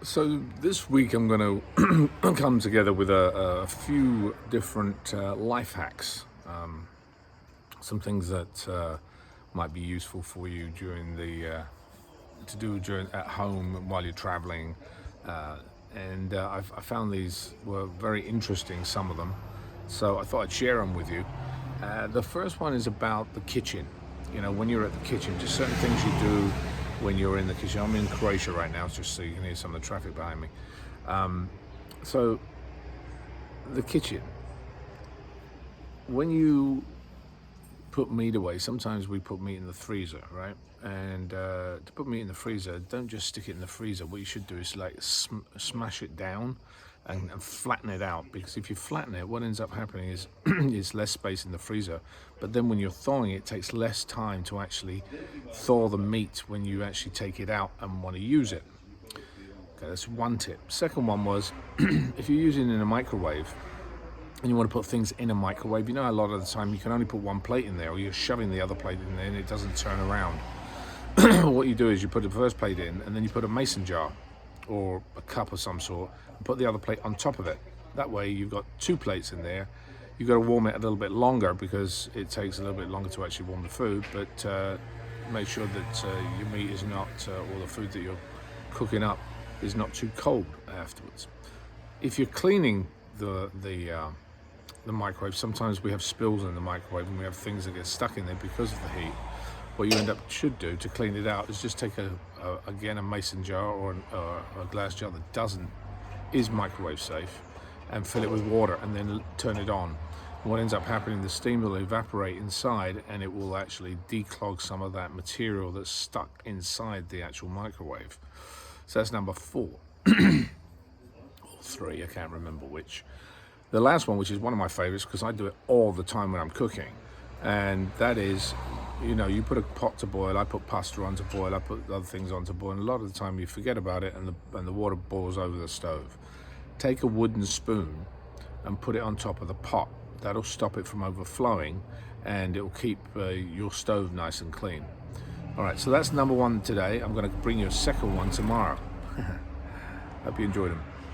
So this week I'm going to come together with a few different life hacks, some things that might be useful for you during to do during at home while you're traveling, and I found these were very interesting. Some of them, so I thought I'd share them with you. The first one is about the kitchen. You know, when you're at the kitchen, just certain things you do when you're in the kitchen. I'm in Croatia right now, just so you can hear some of the traffic behind me. So the kitchen, when you put meat away, sometimes we put meat in the freezer, right? And to put meat in the freezer, don't just stick it in the freezer. What you should do is like smash it down and flatten it out, because if you flatten it, what ends up happening is is less space in the freezer, but then when you're thawing it, it takes less time to actually thaw the meat when you actually take it out and want to use it. Okay, that's one tip. Second one was if you're using it in a microwave and you want to put things in a microwave, you know, a lot of the time you can only put one plate in there, or you're shoving the other plate in there and it doesn't turn around. What you do is you put the first plate in and then you put a mason jar or a cup of some sort and put the other plate on top of it. That way you've got two plates in there. You've got to warm it a little bit longer because it takes a little bit longer to actually warm the food, but make sure that your meat is not, or the food that you're cooking up is not too cold afterwards. If you're cleaning the microwave, sometimes we have spills in the microwave and we have things that get stuck in there because of the heat. What you should do to clean it out is just take again a mason jar or a glass jar that is microwave safe, and fill it with water and then turn it on. What ends up happening, the steam will evaporate inside and it will actually declog some of that material that's stuck inside the actual microwave. So that's number 4 or 3, I can't remember which. The last one, which is one of my favorites because I do it all the time when I'm cooking, and that is, you know, you put a pot to boil, I put pasta on to boil, I put other things on to boil, and a lot of the time you forget about it and the water boils over the stove. Take a wooden spoon and put it on top of the pot. That'll stop it from overflowing and it'll keep your stove nice and clean. All right, so that's number 1 today. I'm going to bring you a second one tomorrow. Hope you enjoyed them.